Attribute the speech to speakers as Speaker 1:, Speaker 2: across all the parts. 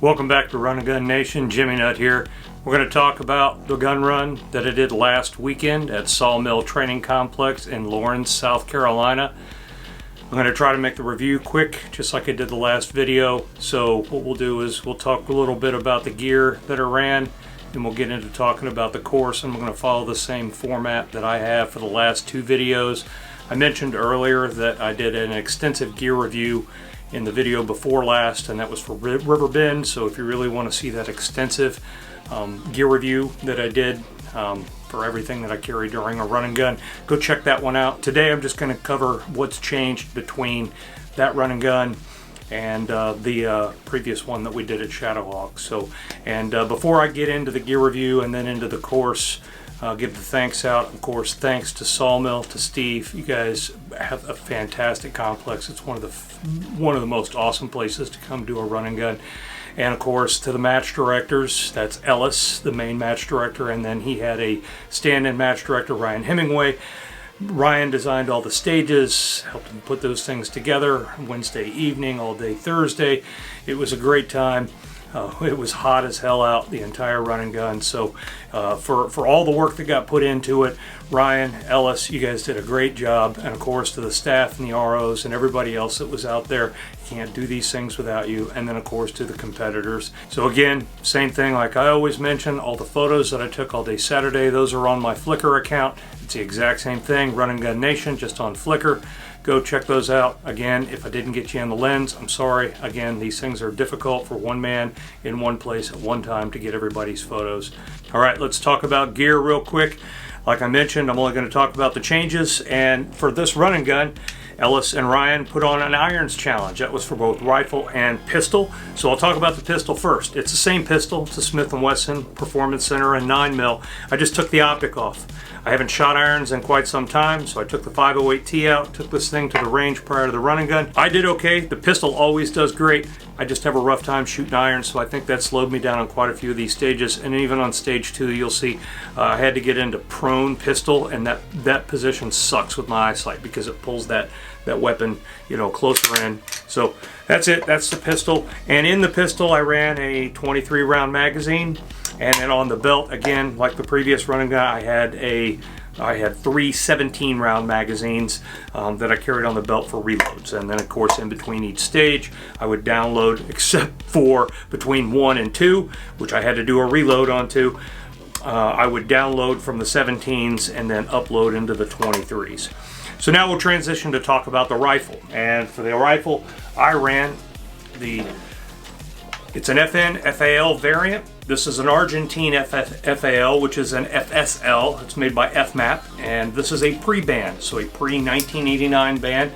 Speaker 1: Welcome back to Run and Gun Nation. Jimmy Nutt here. We're going to talk about the gun run that I did last weekend at Sawmill Training Complex in Lawrence, South Carolina. I'm going to try to make the review quick, just like I did the last video. So what we'll do is we'll talk a little bit about the gear that I ran, and we'll get into talking about the course. I'm going to follow the same format that I have for the last two videos. I mentioned earlier that I did an extensive gear review in the video before last, and that was for River Bend. So if you really want to see that extensive gear review that I did for everything that I carry during a run and gun, go check that one out. Today I'm just going to cover what's changed between that run and gun and the previous one that we did at Shadowhawk. So, and before I get into the gear review and then into the course, give the thanks out. Of course, thanks to Sawmill, to Steve. You guys have a fantastic complex. It's one of the most awesome places to come do a run and gun. And of course, to the match directors. That's Ellis, the main match director, and then he had a stand-in match director, Ryan Hemingway. Ryan designed all the stages, helped him put those things together. Wednesday evening, all day Thursday. It was a great time. It was hot as hell out the entire run and gun. So for all the work that got put into it, Ryan, Ellis, you guys did a great job. And of course to the staff and the ROs and everybody else that was out there, you can't do these things without you. And then of course to the competitors. So again, same thing like I always mention, all the photos that I took all day Saturday, those are on my Flickr account. It's the exact same thing, Run and Gun Nation, just on Flickr. Go check those out. Again, if I didn't get you on the lens, I'm sorry. Again, these things are difficult for one man in one place at one time to get everybody's photos. All right, let's talk about gear real quick. Like I mentioned, I'm only going to talk about the changes. And for this run and gun, Ellis and Ryan put on an irons challenge. That was for both rifle and pistol. So I'll talk about the pistol first. It's the same pistol. It's a Smith & Wesson Performance Center and 9mm. I just took the optic off. I haven't shot irons in quite some time, so I took the 508T out, took this thing to the range prior to the run and gun. I did okay. The pistol always does great. I just have a rough time shooting irons, so I think that slowed me down on quite a few of these stages. And even on stage 2, you'll see I had to get into prone pistol, and that position sucks with my eyesight because it pulls that weapon, you know, closer in. So that's it. That's the pistol. And in the pistol, I ran a 23 round magazine. And then on the belt, again, like the previous run and gun, I had three 17 round magazines that I carried on the belt for reloads. And then of course in between each stage I would download, except for between 1 and 2, which I had to do a reload onto, I would download from the 17s and then upload into the 23s. So now we'll transition to talk about the rifle. And for the rifle, I ran it's an FN FAL variant. This is an Argentine FAL, which is an FSL. It's made by FMAP, and this is a pre-band, so a pre-1989 band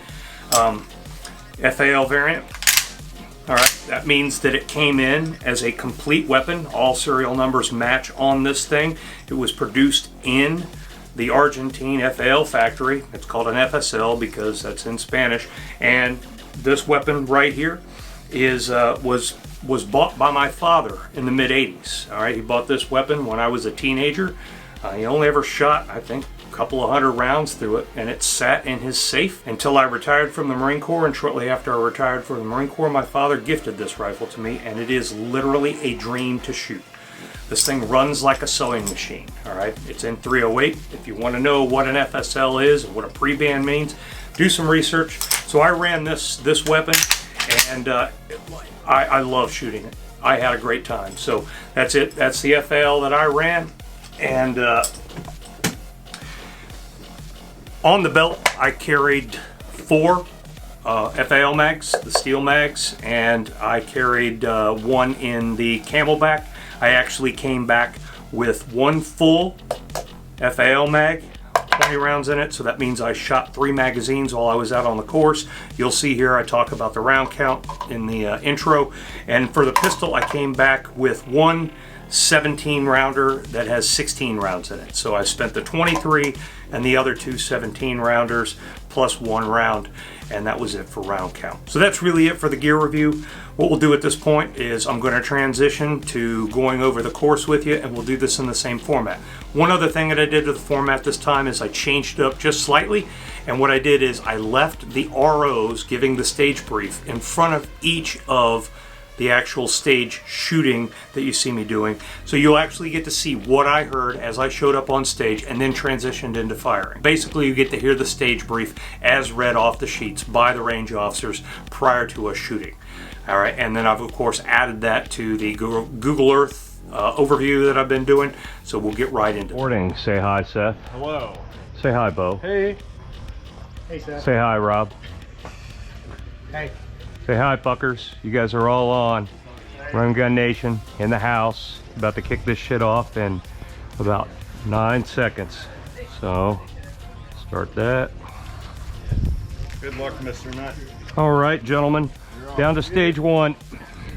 Speaker 1: FAL variant. All right, that means that it came in as a complete weapon. All serial numbers match on this thing. It was produced in the Argentine FAL factory. It's called an FSL because that's in Spanish. And this weapon right here was bought by my father in the mid-80s. All right, he bought this weapon when I was a teenager. He only ever shot, I think, a couple of hundred rounds through it, and it sat in his safe until I retired from the Marine Corps. And shortly after I retired from the Marine Corps, my father gifted this rifle to me, and it is literally a dream to shoot. This thing runs like a sewing machine. All right, it's in 308. If you want to know what an FSL is and what a pre-band means, do some research. So I ran this weapon, and I love shooting it. I had a great time. So that's it. That's the FAL that I ran. And on the belt, I carried 4 FAL mags, the steel mags, and I carried 1 in the Camelback. I actually came back with 1 full FAL mag, 20 rounds in it, so that means I shot 3 magazines while I was out on the course. You'll see here I talk about the round count in the intro. And for the pistol, I came back with 1 17 rounder that has 16 rounds in it. So I spent the 23 and the other 2 17 rounders plus 1 round, and that was it for round count. So that's really it for the gear review. What we'll do at this point is I'm going to transition to going over the course with you, and we'll do this in the same format. One other thing that I did to the format this time is I changed it up just slightly, and what I did is I left the ROs giving the stage brief in front of each of the actual stage shooting that you see me doing. So you'll actually get to see what I heard as I showed up on stage and then transitioned into firing. Basically, you get to hear the stage brief as read off the sheets by the range officers prior to us shooting. All right, and then I've of course added that to the Google Earth overview that I've been doing. So we'll get right into it. Morning. Say hi, Seth.
Speaker 2: Hello.
Speaker 1: Say hi, Bo.
Speaker 2: Hey. Hey, Seth.
Speaker 1: Say hi, Rob.
Speaker 2: Hey.
Speaker 1: Say hi, fuckers. You guys are all on. Run Gun Nation in the house. About to kick this shit off in about 9 seconds. So, start that.
Speaker 2: Good luck, Mr. Nut.
Speaker 1: All right, gentlemen. Down to stage 1.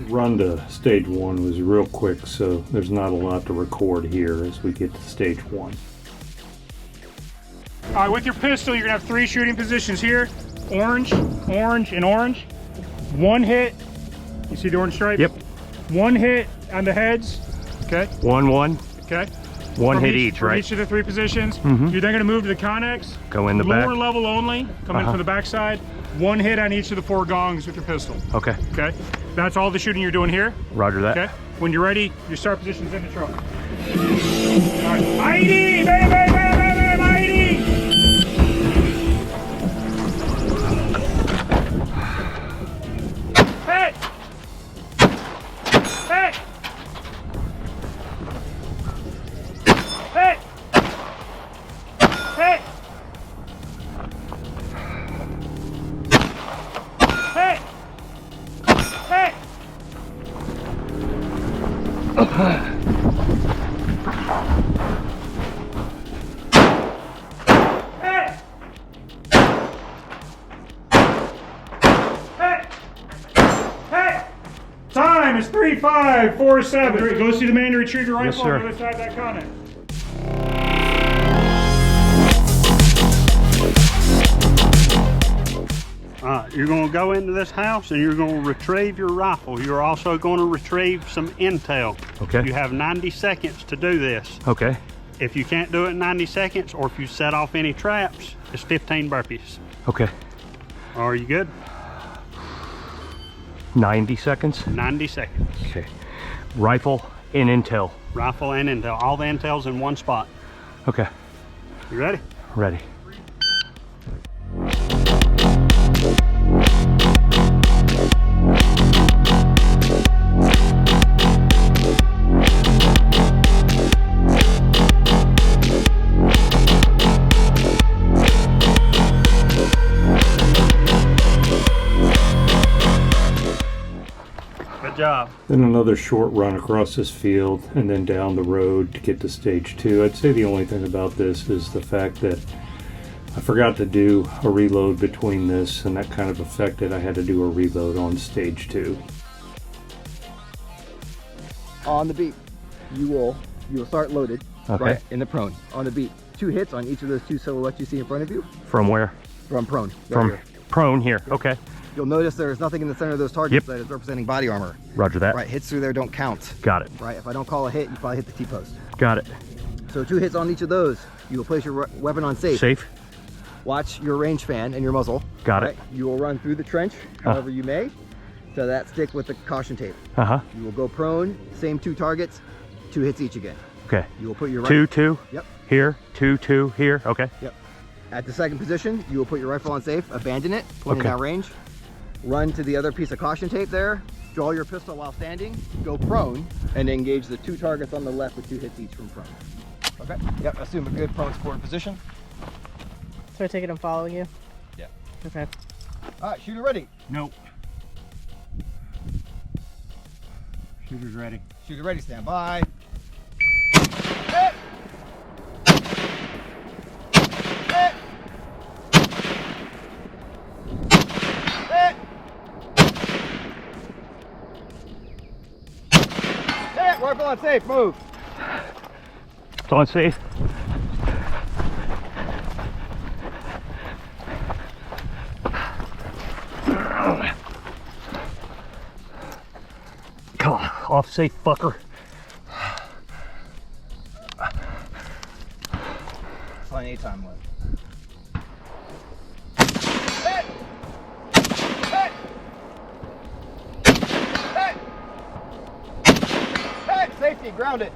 Speaker 1: Run to stage 1 was real quick, so there's not a lot to record here as we get to stage 1.
Speaker 2: All right, with your pistol, you're gonna have 3 shooting positions here. Orange, orange, and orange. 1 hit. You see the orange stripe?
Speaker 1: Yep.
Speaker 2: 1 hit on the heads. Okay.
Speaker 1: 1-1.
Speaker 2: Okay.
Speaker 1: One hit each, right?
Speaker 2: Each of the 3 positions.
Speaker 1: Mm-hmm.
Speaker 2: You're then gonna move to the Connex.
Speaker 1: Go in the back.
Speaker 2: Lower level only. Come in from the back side. 1 hit on each of the 4 gongs with your pistol.
Speaker 1: Okay.
Speaker 2: Okay. That's all the shooting you're doing here.
Speaker 1: Roger that.
Speaker 2: Okay. When you're ready, your start position's in the truck. All right. ID! Bam, bam, bam, bam, bam, ID! Hey! Hey! Hey! Hey! Hey! Hey! Hey! Hey! Hey! Time is 3:05:47. Go see the man to retrieve your rifle on the other side of that Connex.
Speaker 3: You're going to go into this house and you're going to retrieve your rifle. You're also going to retrieve some intel.
Speaker 1: Okay.
Speaker 3: You have 90 seconds to do this.
Speaker 1: Okay.
Speaker 3: If you can't do it in 90 seconds or if you set off any traps, it's 15 burpees.
Speaker 1: Okay.
Speaker 3: Are you good?
Speaker 1: 90 seconds?
Speaker 3: 90 seconds.
Speaker 1: Okay. Rifle and intel.
Speaker 3: Rifle and intel. All the intel's in one spot.
Speaker 1: Okay.
Speaker 3: You ready?
Speaker 1: Ready.
Speaker 3: Good job.
Speaker 1: Then another short run across this field and then down the road to get to stage 2. I'd say the only thing about this is the fact that I forgot to do a reload between this, and that kind of affected. I had to do a reload on stage 2.
Speaker 4: On the beat, you will start loaded,
Speaker 1: Okay.
Speaker 4: right, in the prone. On the beat, 2 hits on each of those 2 silhouettes you see in front of you.
Speaker 1: From where?
Speaker 4: From prone. Right
Speaker 1: From
Speaker 4: here.
Speaker 1: prone here. Okay.
Speaker 4: You'll notice there's nothing in the center of those targets that is representing body armor.
Speaker 1: Roger that.
Speaker 4: Right, hits through there don't count.
Speaker 1: Got it.
Speaker 4: Right, if I don't call a hit, you probably hit the T-post.
Speaker 1: Got it.
Speaker 4: So 2 hits on each of those. You will place your weapon on safe.
Speaker 1: Safe.
Speaker 4: Watch your range fan and your muzzle.
Speaker 1: Got
Speaker 4: right?
Speaker 1: it.
Speaker 4: You will run through the trench however you may. So that stick with the caution tape.
Speaker 1: Uh-huh.
Speaker 4: You will go prone, same 2 targets, 2 hits each again.
Speaker 1: Okay.
Speaker 4: You will put your
Speaker 1: 2-2.
Speaker 4: Yep.
Speaker 1: Here. 2-2 here. Okay.
Speaker 4: Yep. At the second position, you will put your rifle on safe, abandon it, pointing
Speaker 1: Okay.
Speaker 4: down range. Run to the other piece of caution tape there, draw your pistol while standing, go prone, and engage the 2 targets on the left with 2 hits each from prone. Okay? Yep, assume a good prone support position.
Speaker 5: So I take it I'm following you?
Speaker 4: Yeah.
Speaker 5: Okay.
Speaker 4: All right, shooter ready.
Speaker 3: Nope. Shooter's ready.
Speaker 4: Shooter ready, stand by. Hit! Hit! Hit! Hit! Rifle on safe, move.
Speaker 1: It's on safe. Come on, off safe, fucker.
Speaker 4: Plenty of time left. Hit! Hit! Hit! ground it.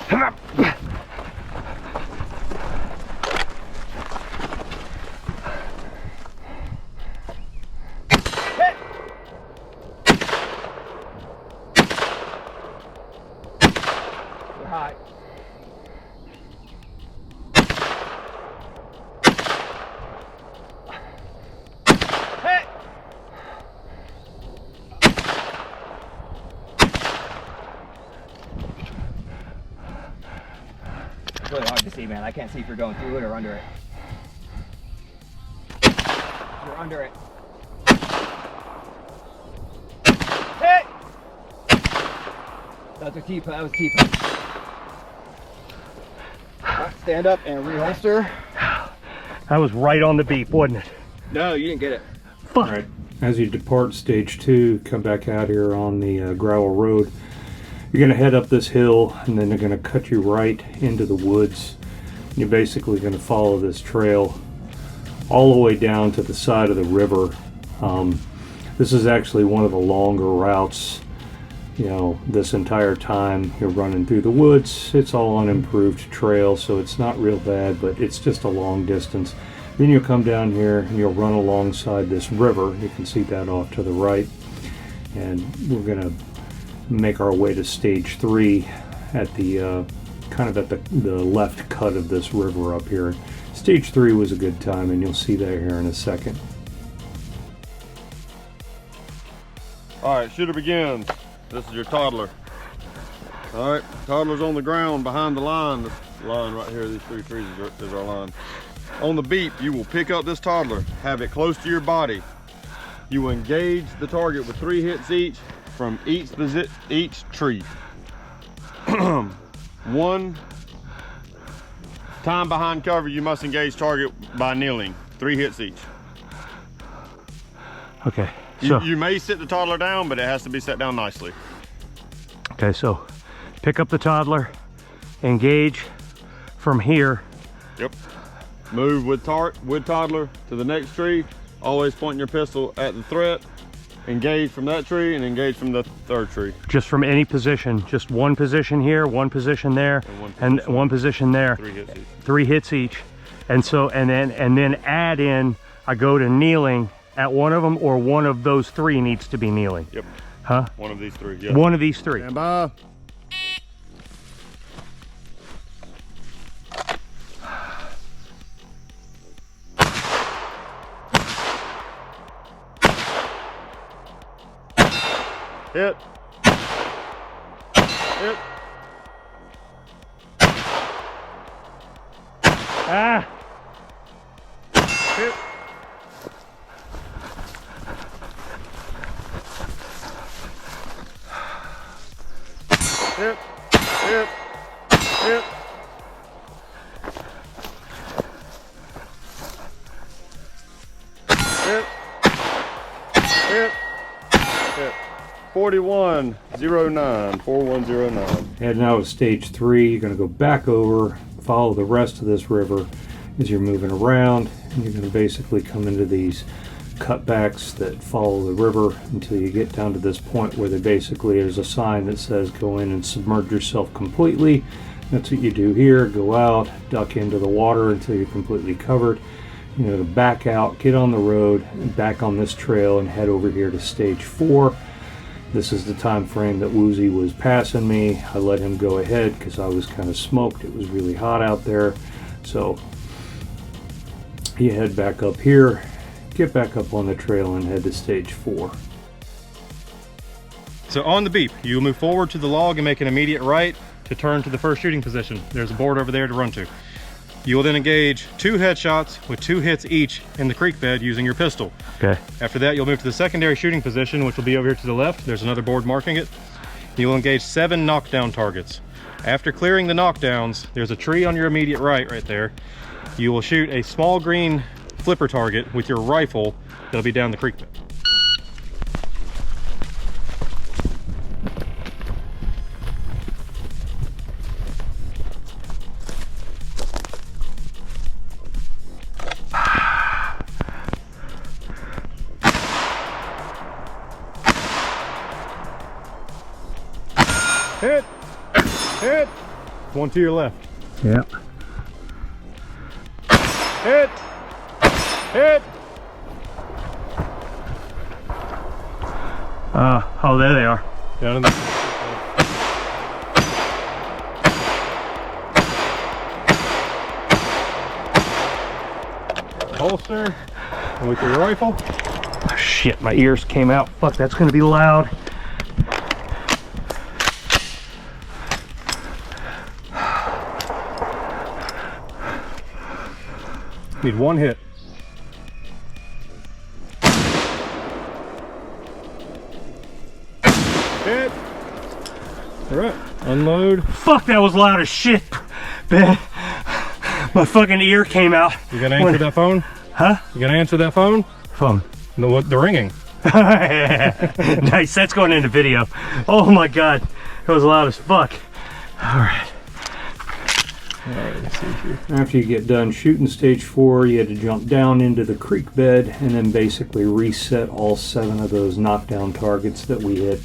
Speaker 4: Hit. We're high. Hit. It's really hard to see, man. I can't see if you're going through it or under it. You're under it. Hit! That was T-punch. Stand up and reholster.
Speaker 2: That was right on the beep, wasn't it?
Speaker 4: No, you didn't get it.
Speaker 2: Fuck.
Speaker 1: All right. As you depart stage 2, come back out here on the gravel road. You're going to head up this hill, and then they're going to cut you right into the woods. You're basically going to follow this trail all the way down to the side of the river. This is actually one of the longer routes. You know, this entire time you're running through the woods. It's all unimproved trail, so it's not real bad, but it's just a long distance. Then you'll come down here and you'll run alongside this river. You can see that off to the right. And we're going to make our way to stage 3 at the kind of at the left cut of this river up here. Stage 3 was a good time, and you'll see that here in a second.
Speaker 6: All right, shooter begins. This is your toddler. All right, toddler's on the ground behind the line. This line right here, these 3 trees is our line. On the beep, you will pick up this toddler, have it close to your body. You will engage the target with 3 hits each from each tree. One time behind cover, you must engage target by kneeling. 3 hits each.
Speaker 2: Okay.
Speaker 6: You may sit the toddler down, but it has to be set down nicely.
Speaker 2: Okay, so pick up the toddler, engage from here.
Speaker 6: Yep. Move with toddler to the next tree. Always pointing your pistol at the threat. Engage from that tree and engage from the 3rd tree.
Speaker 2: Just from any position, just one position here, one position there, and one position there.
Speaker 6: 3 hits each.
Speaker 2: 3 hits each. And so, and then add in, I go to kneeling at one of them, or one of those 3 needs to be kneeling.
Speaker 6: Yep.
Speaker 2: Huh?
Speaker 6: One of these 3. Yeah.
Speaker 2: One of these 3.
Speaker 6: Stand by. Hit. Hit.
Speaker 2: Ah!
Speaker 6: Hit. Hit. Hit. Hit. Hit. Hit. Hit. 4109. 4109.
Speaker 1: And now at stage 3, you're going to go back over, follow the rest of this river as you're moving around, and you're going to basically come into these cutbacks that follow the river until you get down to this point where there's a sign that says go in and submerge yourself completely. That's what you do here. Go out, duck into the water until you're completely covered. You know, to back out, get on the road, and back on this trail and head over here to stage 4. This is the time frame that Woozy was passing me. I let him go ahead because I was kind of smoked. It was really hot out there. So you head back up here, get back up on the trail and head to stage 4.
Speaker 2: So on the beep, you move forward to the log and make an immediate right to turn to the first shooting position. There's a board over there to run to. You will then engage 2 headshots with 2 hits each in the creek bed using your pistol.
Speaker 1: Okay.
Speaker 2: After that, you'll move to the secondary shooting position, which will be over here to the left. There's another board marking it. You will engage 7 knockdown targets. After clearing the knockdowns, there's a tree on your immediate right there. You will shoot a small green flipper target with your rifle that'll be down the creek bed. Hit! Hit! One to your left.
Speaker 1: Yeah.
Speaker 2: Hit! Hit!
Speaker 1: Oh, there they are.
Speaker 2: Down in the... holster. And with your rifle.
Speaker 1: Oh, shit, my ears came out. Fuck, that's gonna be loud.
Speaker 2: Need one hit. Hit. All right, unload.
Speaker 1: Fuck, that was loud as shit. Man, my fucking ear came out.
Speaker 2: You gonna answer that phone?
Speaker 1: Huh?
Speaker 2: You gonna answer that phone?
Speaker 1: Phone.
Speaker 2: The ringing.
Speaker 1: Nice, that's going into video. Oh my god, that was loud as fuck. All right.
Speaker 2: Alright, let's see here.
Speaker 1: After you get done shooting stage 4, you had to jump down into the creek bed and then basically reset all 7 of those knockdown targets that we hit.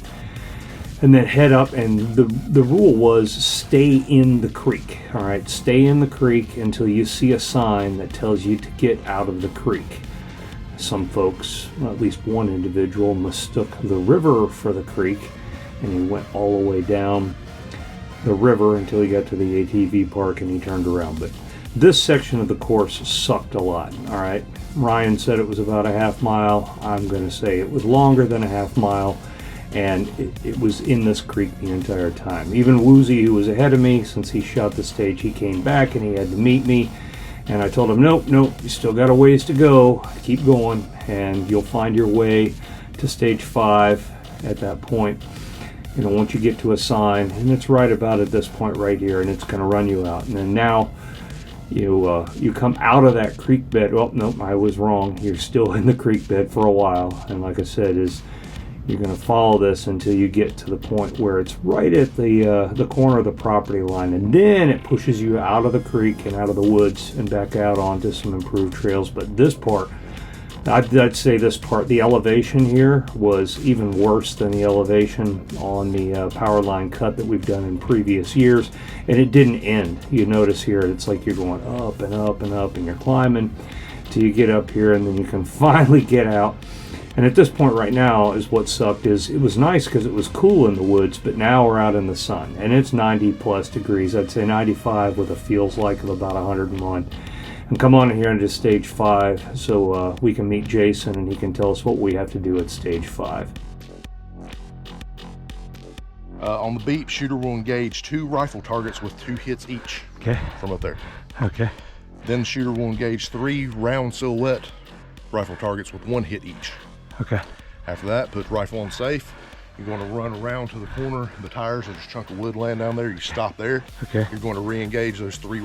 Speaker 1: And then head up, and the rule was stay in the creek. Alright, stay in the creek until you see a sign that tells you to get out of the creek. Some folks, well, at least one individual, mistook the river for the creek, and he went all the way down the river until he got to the ATV park and he turned around. But this section of the course sucked a lot. All right, Ryan said it was about a half mile. I'm going to say it was longer than a half mile, and it was in this creek the entire time. Even Woozy, who was ahead of me, since he shot the stage, he came back and he had to meet me, and I told him, nope, you still got a ways to go. Keep going and you'll find your way to stage 5 at that point. You know, once you get to a sign, and it's right about at this point right here, and it's going to run you out. And then now you come out of that creek bed. Oh, nope, I was wrong. You're still in the creek bed for a while. And like I said, you're going to follow this until you get to the point where it's right at the corner of the property line. And then it pushes you out of the creek and out of the woods and back out onto some improved trails. But this part, I'd say this part, the elevation here was even worse than the elevation on the power line cut that we've done in previous years, and it didn't end. You notice here it's like you're going up and up and up and you're climbing till you get up here, and then you can finally get out. And at this point right now is what sucked is it was nice because it was cool in the woods, but now we're out in the sun and it's 90 plus degrees. I'd say 95 with a feels like of about 101. And come on in here into stage 5 so we can meet Jason and he can tell us what we have to do at stage 5.
Speaker 7: On the beep, shooter will engage 2 rifle targets with 2 hits each.
Speaker 1: Okay.
Speaker 7: From up there.
Speaker 1: Okay.
Speaker 7: Then the shooter will engage 3 round silhouette rifle targets with 1 hit each.
Speaker 1: Okay.
Speaker 7: After that, put rifle on safe. You're going to run around to the corner of the tires. There's a chunk of wood laying down there. You stop there.
Speaker 1: Okay.
Speaker 7: You're going to re-engage those 3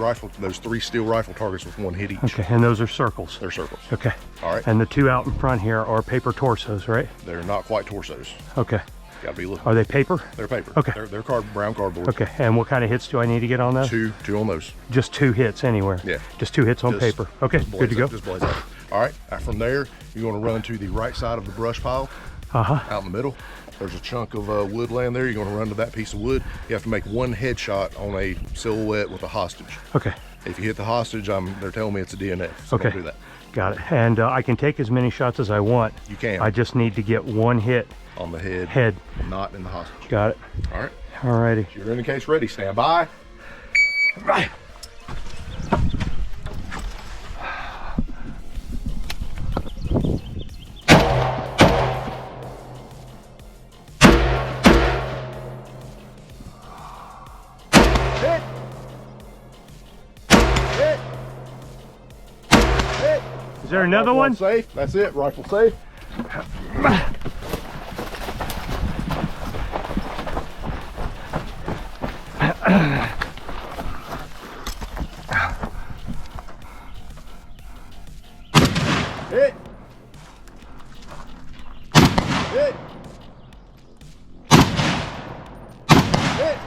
Speaker 7: steel rifle targets with 1 hit each.
Speaker 1: Okay, and those are circles.
Speaker 7: They're circles.
Speaker 1: Okay.
Speaker 7: All right.
Speaker 1: And the 2 out in front here are paper torsos, right?
Speaker 7: They're not quite torsos.
Speaker 1: Okay.
Speaker 7: Got to be looking.
Speaker 1: Are they paper?
Speaker 7: They're paper.
Speaker 1: Okay.
Speaker 7: They're brown cardboard.
Speaker 1: Okay. And what kind of hits do I need to get on those?
Speaker 7: Two on those.
Speaker 1: Just 2 hits anywhere.
Speaker 7: Yeah.
Speaker 1: Just 2 hits on
Speaker 7: Just-
Speaker 1: paper. Okay.
Speaker 7: just
Speaker 1: Good to
Speaker 7: blaze
Speaker 1: go.
Speaker 7: up, just blaze up. All right. From there, you're going to run to the right side of the brush pile. Out in the middle. There's a chunk of wood laying there. You're going to run to that piece of wood. You have to make 1 headshot on a silhouette with a hostage.
Speaker 1: Okay.
Speaker 7: If you hit the hostage, they're telling me it's a DNF. So
Speaker 1: Okay.
Speaker 7: don't do that.
Speaker 1: Got it. And I can take as many shots as I want.
Speaker 7: You can.
Speaker 1: I just need to get 1 hit.
Speaker 7: On the head.
Speaker 1: Head.
Speaker 7: Not in the hostage.
Speaker 1: Got it.
Speaker 7: All right.
Speaker 1: Alrighty.
Speaker 7: You're in the case ready. Stand by.
Speaker 1: Right. Is there another
Speaker 7: Rifle
Speaker 1: one?
Speaker 7: Safe. That's it. Rifle safe. Hit. Hit. Hit.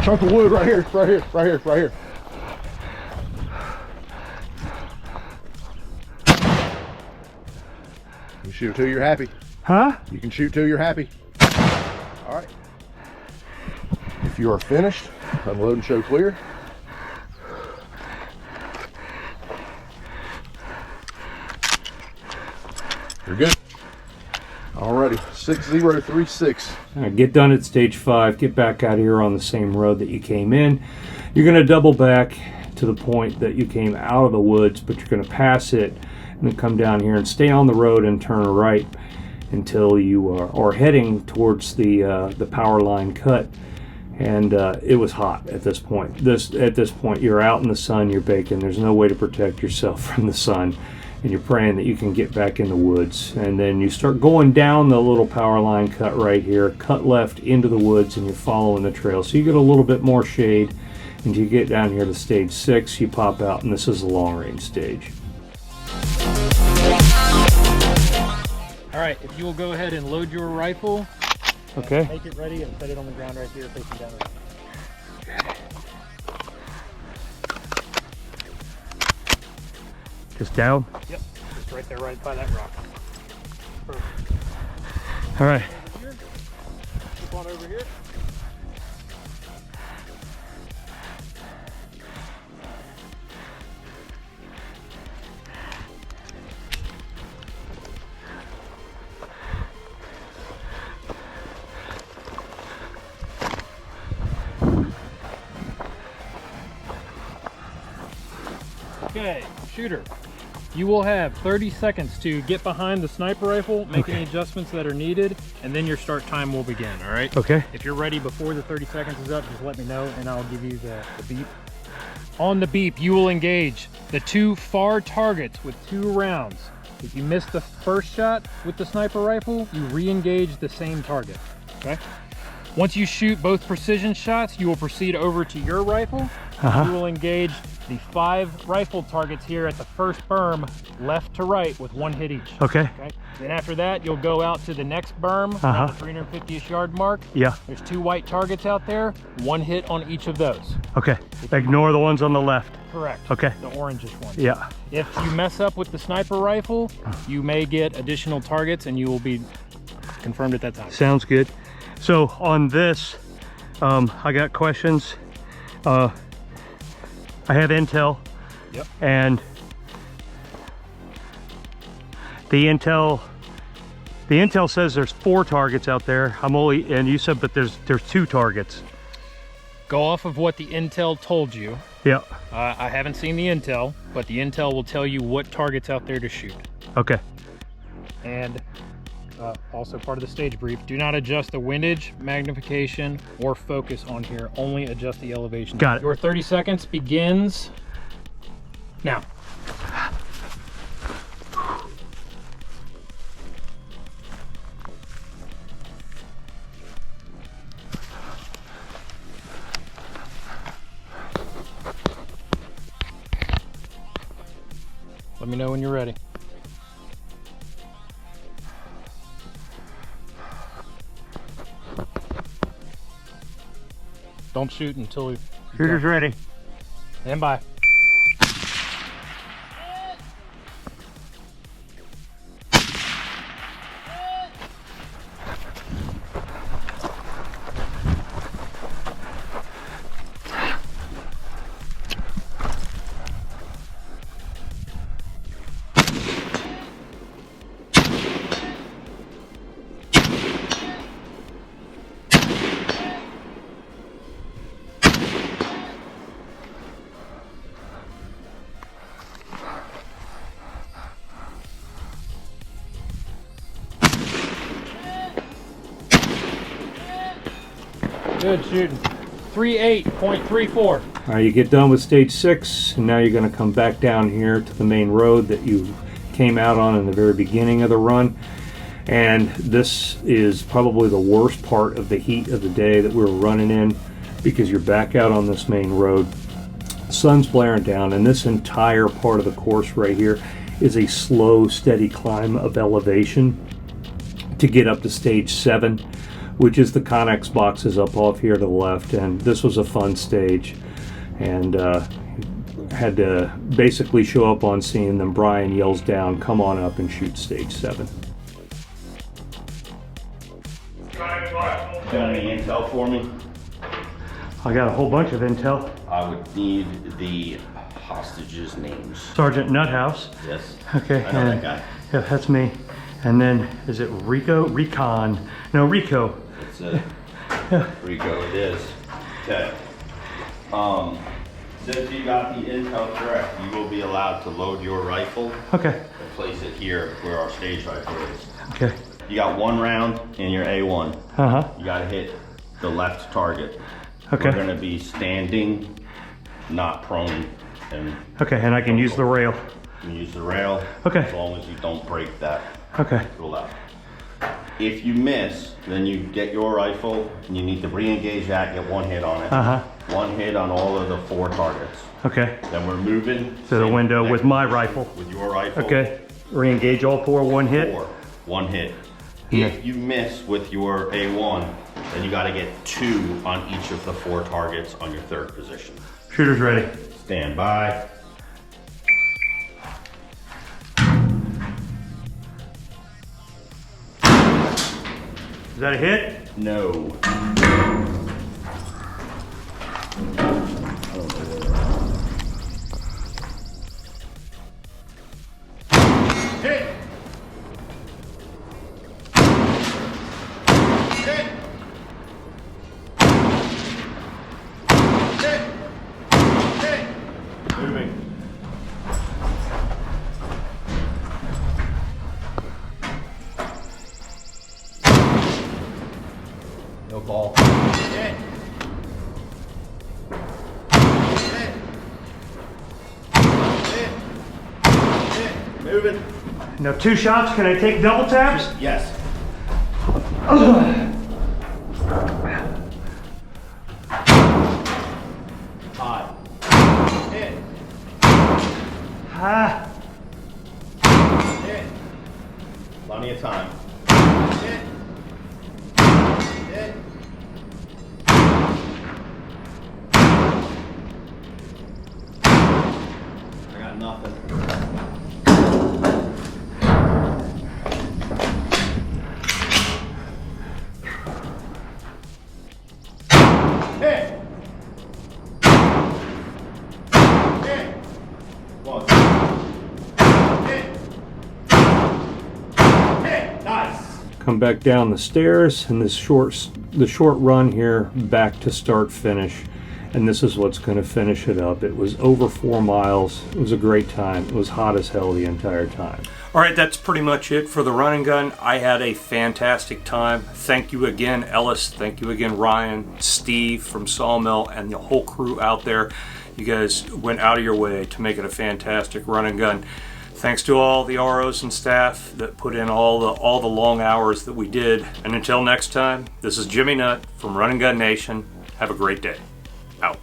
Speaker 7: Chunk of wood right here, right here, right here, right here. Shoot till you're happy.
Speaker 3: Huh?
Speaker 7: You can shoot till you're happy. All right. If you are finished, unload and show clear. You're good. Alrighty, 6036.
Speaker 1: All right, get done at stage 5, get back out here on the same road that you came in. You're going to double back to the point that you came out of the woods, but you're going to pass it and then come down here and stay on the road and turn right until you are heading towards the power line cut. And it was hot at this point. At this point, you're out in the sun, you're baking. There's no way to protect yourself from the sun. And you're praying that you can get back in the woods. And then you start going down the little power line cut right here, cut left into the woods, and you're following the trail. So you get a little bit more shade. And you get down here to stage 6, you pop out, and this is the long range stage.
Speaker 2: All right, if you will go ahead and load your rifle.
Speaker 1: Okay.
Speaker 2: Make it ready and set it on the ground right here facing down.
Speaker 1: Just down?
Speaker 2: Yep, just right there, right by that rock. Perfect.
Speaker 1: All right.
Speaker 2: Over here. Keep on over here. Okay, shooter, you will have 30 seconds to get behind the sniper rifle, make any adjustments that are needed, and then your start time will begin, all right?
Speaker 1: Okay.
Speaker 2: If you're ready before the 30 seconds is up, just let me know and I'll give you the beep. On the beep, you will engage the 2 far targets with 2 rounds. If you miss the first shot with the sniper rifle, you re-engage the same target, okay? Once you shoot both precision shots, you will proceed over to your rifle. You will engage the 5 rifle targets here at the first berm, left to right, with 1 hit each.
Speaker 1: Okay.
Speaker 2: Then after that, you'll go out to the next berm, around the 350-ish yard mark.
Speaker 1: Yeah.
Speaker 2: There's 2 white targets out there, 1 hit on each of those.
Speaker 1: Okay. Ignore the ones on the left.
Speaker 2: Correct.
Speaker 1: Okay.
Speaker 2: The orangish ones.
Speaker 1: Yeah.
Speaker 2: If you mess up with the sniper rifle, you may get additional targets and you will be confirmed at that time.
Speaker 1: Sounds good. So on this, I got questions. I have intel.
Speaker 2: Yep.
Speaker 1: And the intel says there's 4 targets out there. And you said, but there's 2 targets.
Speaker 2: Go off of what the intel told you.
Speaker 1: Yeah.
Speaker 2: I haven't seen the intel, but the intel will tell you what targets out there to shoot.
Speaker 1: Okay.
Speaker 2: And also part of the stage brief, do not adjust the windage, magnification, or focus on here. Only adjust the elevation.
Speaker 1: Got it.
Speaker 2: Your 30 seconds begins now. Let me know when you're ready. Don't shoot until
Speaker 1: Shooter's ready.
Speaker 2: Stand by. Good shooting. 38.34.
Speaker 1: All right, you get done with stage 6, and now you're going to come back down here to the main road that you came out on in the very beginning of the run. And this is probably the worst part of the heat of the day that we were running in, because you're back out on this main road. The sun's blaring down, and this entire part of the course right here is a slow, steady climb of elevation to get up to stage 7. Which is the Connex boxes up off here to the left. And this was a fun stage, and had to basically show up on scene. Then Brian yells down, "Come on up and shoot stage 7."
Speaker 8: Got any intel for me?
Speaker 1: I got a whole bunch of intel.
Speaker 8: I would need the hostages' names.
Speaker 1: Sergeant Nuthouse.
Speaker 8: Yes.
Speaker 1: Okay.
Speaker 8: I know that guy.
Speaker 1: Yeah, that's me. And then, is it Rico? Recon. No, Rico.
Speaker 8: It's Rico, it is. Okay. Since you got the intel correct, you will be allowed to load your rifle
Speaker 1: Okay.
Speaker 8: and place it here where our stage rifle is.
Speaker 1: Okay.
Speaker 8: You got 1 round in your A1.
Speaker 1: Uh-huh.
Speaker 8: You gotta hit the left target.
Speaker 1: Okay.
Speaker 8: We're gonna be standing, not prone, and
Speaker 1: Okay, and I can use the rail.
Speaker 8: you can use the rail.
Speaker 1: Okay.
Speaker 8: As long as you don't break that
Speaker 1: Okay.
Speaker 8: to the left. If you miss, then you get your rifle and you need to re-engage that, get 1 hit on it.
Speaker 1: Uh-huh.
Speaker 8: 1 hit on all of the 4 targets.
Speaker 1: Okay.
Speaker 8: Then we're moving
Speaker 1: To the window with my rifle.
Speaker 8: with your rifle.
Speaker 1: Okay. Re-engage all 4, 1 hit.
Speaker 8: 4, 1 hit.
Speaker 1: Yeah.
Speaker 8: If you miss with your A1, then you gotta get 2 on each of the 4 targets on your 3rd position.
Speaker 1: Shooter's ready.
Speaker 8: Stand by.
Speaker 1: Is that a hit?
Speaker 8: No. Hit! Hit! Hit! Hit! Moving.
Speaker 4: No ball.
Speaker 8: Hit! Hit! Hit! Hit! Moving.
Speaker 1: Now 2 shots, can I take double taps?
Speaker 8: Yes. Hot. Hit.
Speaker 1: Ah.
Speaker 8: Hit. Plenty of time. Hit. Hit. I got nothing. Hit. Hit. 1. Hit. Hit. Nice.
Speaker 1: Come back down the stairs and the short run here back to start finish. And this is what's going to finish it up. It was over 4 miles. It was a great time. It was hot as hell the entire time. All right, that's pretty much it for the run and gun. I had a fantastic time. Thank you again, Ellis. Thank you again, Ryan, Steve from Sawmill, and the whole crew out there. You guys went out of your way to make it a fantastic run and gun. Thanks to all the ROs and staff that put in all the long hours that we did. And until next time, this is Jimmy Nutt from Run and Gun Nation. Have a great day. Out.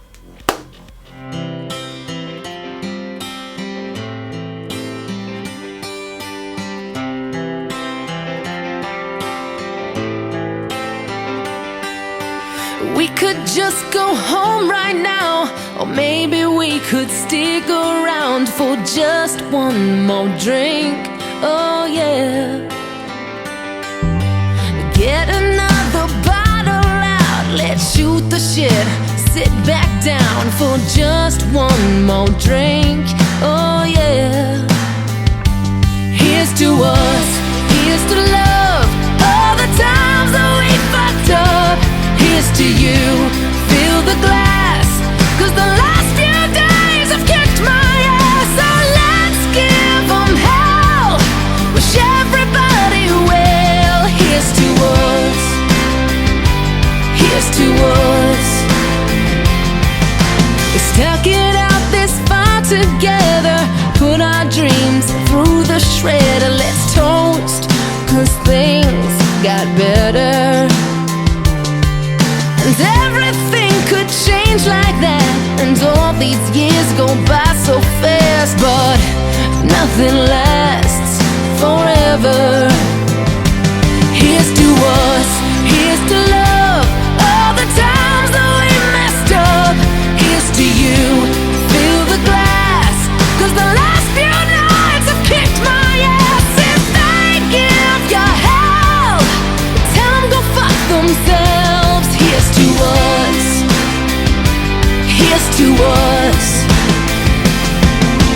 Speaker 9: We could just go home right now, or maybe we could stick around for just one more drink. Oh yeah. Get another bottle out, let's shoot the shit. Sit back down for just one more drink. Oh yeah. Here's to us, here's to love, all the times that we fucked up. Here's to you, fill the glass, 'cause the last few days have kicked my ass. So let's give 'em hell, wish everybody well. Here's to us, here's to us. We stuck it out this far together, put our dreams through the shredder. Let's toast, 'cause things got better. And everything could change like that, and all these years go by so fast, but nothing lasts forever. Here's to us, here's to love, all the times that we messed up. Here's to you, fill the glass, 'cause the last few nights have kicked my ass. If they give you hell, tell them go fuck themselves. here's to us.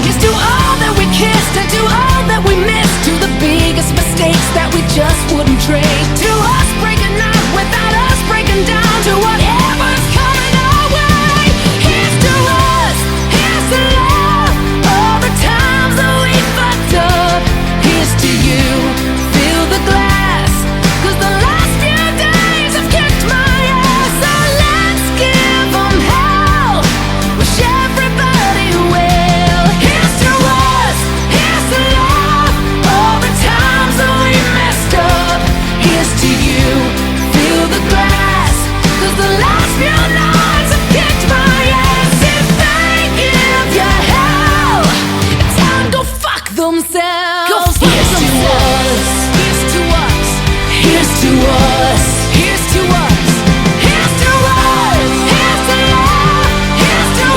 Speaker 9: Here's to all that we kissed and to all that we missed, to the biggest mistakes that we just wouldn't trade, to us breaking up without us breaking down, to whatever's coming our way. Here's to us, here's to love, all the times that we fucked up. Here's to you, fill the glass, 'cause the last few days have kicked my ass. So let's give 'em hell, wish everybody well. Here's to us, here's to love, all the times that we messed up. Here's to you, fill the glass, 'cause the last few nights have kicked my ass. If they give you hell, tell 'em go fuck themselves. Go fuck themselves. Here's to us, here's to us, here's to us, here's to us, here's to love, here's to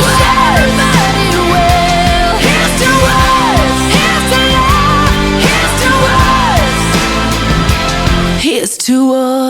Speaker 9: everybody well. Here's to us, here's to love, here's to us, here's to us.